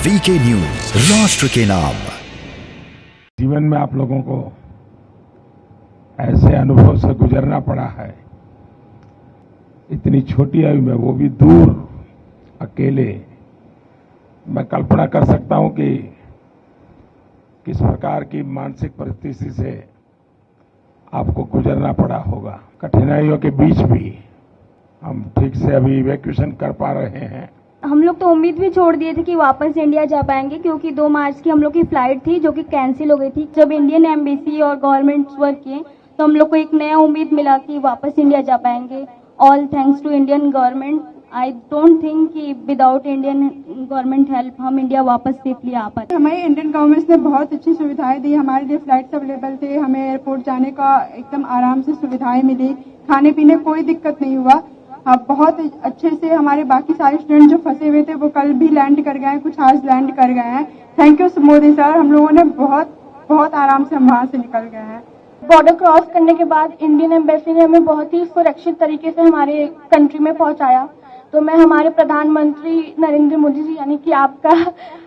VK news, राष्ट्र के नाम। जीवन में आप लोगों को ऐसे अनुभव से गुजरना पड़ा है, इतनी छोटी आयु में, वो भी दूर, अकेले। मैं कल्पना कर सकता हूं कि किस प्रकार की मानसिक परिस्थिति से आपको गुजरना पड़ा होगा। कठिनाइयों के बीच भी हम ठीक से अभी इवैक्यूएशन कर पा रहे हैं। हम लोग तो उम्मीद भी छोड़ दिए थे कि वापस इंडिया जा पाएंगे, क्योंकि 2 मार्च की हम लोग की फ्लाइट थी जो कि कैंसिल हो गई थी। जब इंडियन एम्बेसी और गवर्नमेंट वर्क किए तो हम लोग को एक नया उम्मीद मिला कि वापस इंडिया जा पाएंगे। All thanks to Indian government. I don't think कि विदाउट इंडियन गवर्नमेंट हेल्प हम इंडिया वापस सेफली आ पाते। हमारी इंडियन गवर्नमेंट ने बहुत अच्छी सुविधाएं दी, हमारे लिए फ्लाइट्स अवेलेबल थे, हमें एयरपोर्ट जाने का एकदम आराम से सुविधाएं मिली, खाने पीने कोई दिक्कत नहीं हुआ। बहुत अच्छे से हमारे बाकी सारे स्टूडेंट जो फंसे हुए थे वो कल भी लैंड कर गए हैं, कुछ आज लैंड कर गए हैं। थैंक यू मोदी सर, हम लोगों ने बहुत आराम से हम वहां से निकल गए हैं। बॉर्डर क्रॉस करने के बाद इंडियन एम्बेसी ने हमें बहुत ही सुरक्षित तरीके से हमारे कंट्री में पहुंचाया। तो मैं हमारे प्रधानमंत्री नरेंद्र मोदी जी यानी कि आपका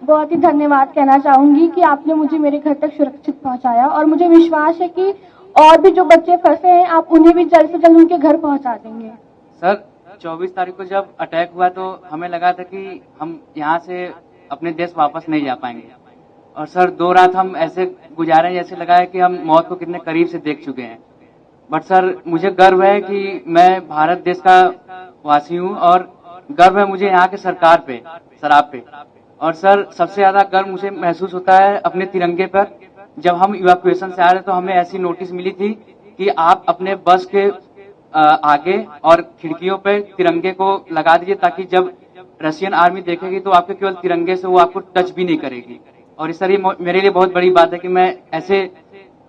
बहुत ही धन्यवाद कहना चाहूंगी कि आपने मुझे मेरे घर तक सुरक्षित पहुंचाया। और मुझे विश्वास है कि और भी जो बच्चे फंसे हैं आप उन्हें भी जल्द से जल्द उनके घर पहुंचा देंगे। सर 24 तारीख को जब अटैक हुआ तो हमें लगा था कि हम यहाँ से अपने देश वापस नहीं जा पाएंगे। और सर 2 रात हम ऐसे गुजारे जैसे लगा है कि हम मौत को कितने करीब से देख चुके हैं। बट सर मुझे गर्व है कि मैं भारत देश का वासी हूँ और गर्व है मुझे यहाँ के सरकार पे, सर आप पे। और सर सबसे ज्यादा गर्व मुझे महसूस होता है अपने तिरंगे पर। जब हम इवैक्यूएशन से आ रहे तो हमें ऐसी नोटिस मिली थी कि आप अपने बस के आगे और खिड़कियों पे तिरंगे को लगा दीजिए, ताकि जब रशियन आर्मी देखेगी तो आपके केवल तिरंगे से वो आपको टच भी नहीं करेगी। और इस तरह मेरे लिए बहुत बड़ी बात है कि मैं ऐसे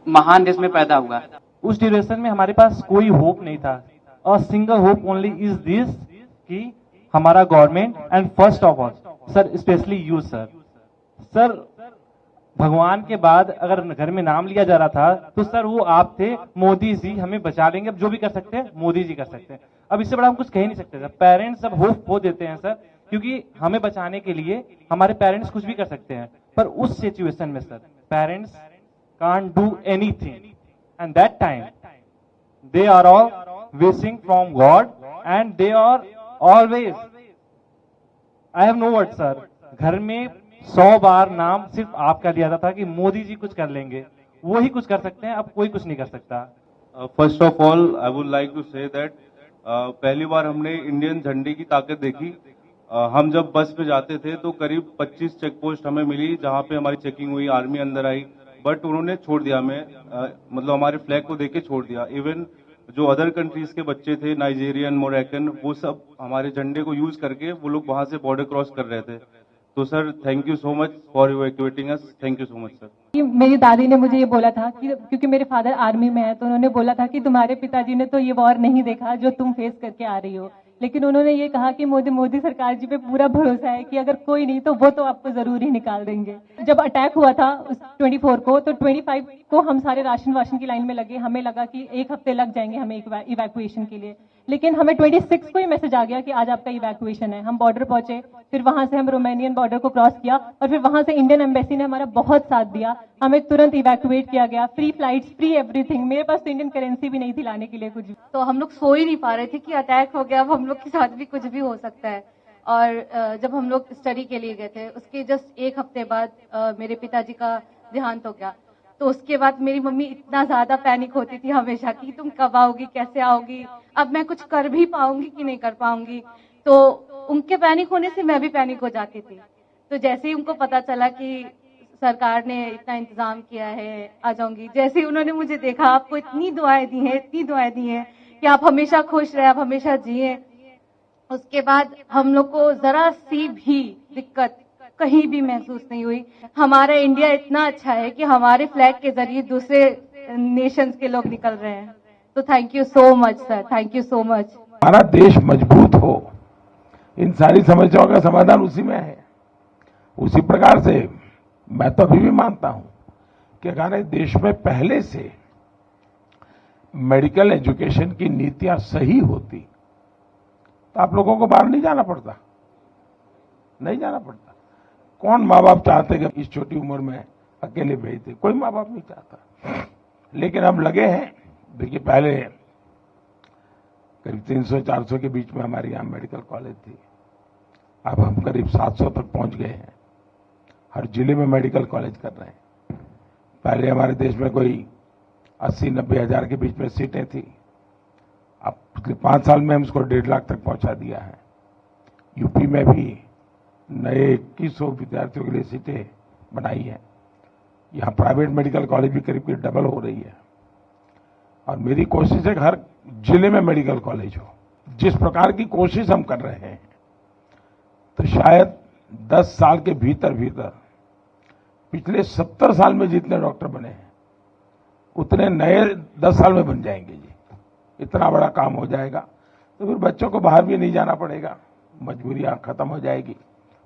महान देश में पैदा हुआ। उस ड्यूरेशन में हमारे पास कोई होप नहीं था। A single hope only is this कि हमारा government and first of all sir specially you sir भगवान के बाद अगर घर में नाम लिया जा रहा था तो सर वो आप थे। मोदी जी हमें बचा लेंगे, अब जो भी कर सकते हैं मोदी जी कर सकते हैं। अब इससे बड़ा हम कुछ कह ही नहीं सकते सर। पेरेंट्स सब होप खो देते हैं सर, क्योंकि हमें बचाने के लिए हमारे पेरेंट्स कुछ भी कर सकते हैं, पर उस सिचुएशन में sir parents can't do anything and that time they are all wishing from God and they are always, I have no word sir. घर में 100 बार नाम सिर्फ आपका लिया था कि मोदी जी कुछ कर लेंगे, वो ही कुछ कर सकते हैं, अब कोई कुछ नहीं कर सकता। First of all I would like to say that पहली बार हमने इंडियन झंडे की ताकत देखी। हम जब बस पे जाते थे तो करीब 25 चेक पोस्ट हमें मिली जहां पे हमारी चेकिंग हुई, आर्मी अंदर आई, बट उन्होंने छोड़ दिया हमें, मतलब हमारे फ्लैग को देख के छोड़ दिया। इवन जो अदर कंट्रीज के बच्चे थे, नाइजीरियन, मोरक्कन, वो सब हमारे झंडे को यूज करके वो लोग वहां से बॉर्डर क्रॉस कर रहे थे। तो sir thank you so much for evacuating us, thank you so much sir. मेरी दादी ने मुझे ये बोला था कि क्योंकि मेरे फादर आर्मी में है तो उन्होंने बोला था कि तुम्हारे पिताजी ने तो ये वॉर नहीं देखा जो तुम फेस करके आ रही हो, लेकिन उन्होंने ये कहा कि मोदी सरकार जी पे पूरा भरोसा है कि अगर कोई नहीं तो वो तो आपको जरूर ही निकाल देंगे। जब अटैक हुआ था 24 को तो 25 को हम सारे राशन की लाइन में लगे। हमें लगा कि 1 हफ्ते लग जाएंगे हमें इवैक्यूएशन के लिए, लेकिन हमें 26 को ही मैसेज आ गया कि आज आपका इवैक्यूएशन है। हम बॉर्डर पहुंचे, फिर वहां से हम रोमानियन बॉर्डर को क्रॉस किया और फिर वहां से इंडियन एम्बेसी ने हमारा बहुत साथ दिया। हमें तुरंत इवैक्यूएट किया गया, फ्री फ्लाइट्स, फ्री एवरीथिंग। मेरे पास तो इंडियन करेंसी भी नहीं थी लाने के लिए कुछ भी। तो हम लोग सो ही नहीं पा रहे थे कि अटैक हो गया, अब हम लोग के साथ भी कुछ भी हो सकता है। और जब हम लोग स्टडी के लिए गए थे उसके जस्ट 1 हफ्ते बाद मेरे पिताजी का देहांत हो गया। तो उसके बाद मेरी मम्मी इतना ज्यादा पैनिक होती थी हमेशा कि तुम कब आओगी, कैसे आओगी, अब मैं कुछ कर भी पाऊंगी कि नहीं कर पाऊंगी। तो उनके पैनिक होने से मैं भी पैनिक हो जाती थी। तो जैसे ही उनको पता चला कि सरकार ने इतना इंतजाम किया है, आ जाऊंगी, जैसे ही उन्होंने मुझे देखा, आपको इतनी दुआएं दी हैं कि आप हमेशा खुश रहे, आप हमेशा जिए। उसके बाद हम लोग को जरा सी भी दिक्कत कहीं भी महसूस नहीं हुई। हमारा इंडिया इतना अच्छा है कि हमारे फ्लैग के जरिए दूसरे नेशंस के लोग निकल रहे हैं। तो thank you so much sir, thank you so much. हमारा देश मजबूत हो, इन सारी समस्याओं का समाधान उसी में है। उसी प्रकार से मैं तो अभी भी मानता हूं कि अगर देश में पहले से मेडिकल एजुकेशन की नीतियां सही होती तो आप लोगों को बाहर नहीं जाना पड़ता। कौन माँ बाप चाहते कि इस छोटी उम्र में अकेले भेज दे? कोई माँ बाप नहीं चाहता। लेकिन हम लगे हैं। देखिए, पहले करीब 300-400 के बीच में हमारे यहाँ मेडिकल कॉलेज थी। अब हम करीब 700 तक पहुंच गए हैं। हर जिले में मेडिकल कॉलेज कर रहे हैं। पहले हमारे देश में कोई 80-90 हजार के बीच में सीटें थी। अब पिछले 5 साल में हम उसको 1.5 लाख तक पहुंचा दिया है। यूपी में भी नए 2100 विद्यार्थियों के लिए सीटें बनाई हैं। यहाँ प्राइवेट मेडिकल कॉलेज भी करीब डबल हो रही है। और मेरी कोशिश है कि हर जिले में मेडिकल कॉलेज हो। जिस प्रकार की कोशिश हम कर रहे हैं, तो शायद 10 साल के भीतर भीतर पिछले 70 साल में जितने डॉक्टर बने हैं उतने नए 10 साल में बन जाएंगे जी। इतना बड़ा काम हो जाएगा। तो फिर बच्चों को बाहर भी नहीं जाना पड़ेगा, मजबूरियां खत्म हो जाएगी,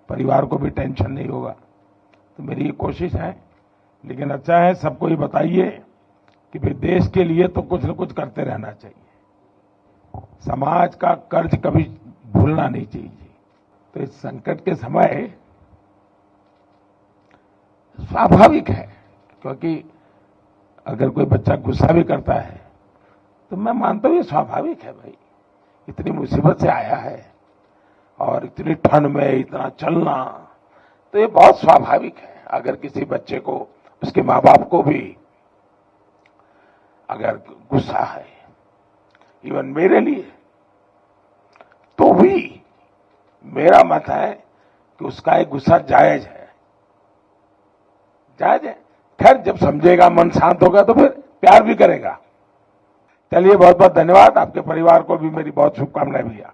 परिवार को भी टेंशन नहीं होगा। तो मेरी ये कोशिश है। लेकिन अच्छा है, सबको ये बताइए कि भाई देश के लिए तो कुछ न कुछ करते रहना चाहिए। समाज का कर्ज कभी भूलना नहीं चाहिए। तो इस संकट के समय स्वाभाविक है, क्योंकि अगर कोई बच्चा गुस्सा भी करता है तो मैं मानता हूं ये स्वाभाविक है। भाई, इतनी मुसीबत से आया है और इतनी ठंड में इतना चलना, तो ये बहुत स्वाभाविक है। अगर किसी बच्चे को, उसके माँ बाप को भी अगर गुस्सा है, इवन मेरे लिए, तो भी मेरा मत है कि उसका एक गुस्सा जायज है। जायज है। खैर, जब समझेगा, मन शांत होगा तो फिर प्यार भी करेगा। चलिए, बहुत बहुत धन्यवाद। आपके परिवार को भी मेरी बहुत शुभकामनाएं भैया।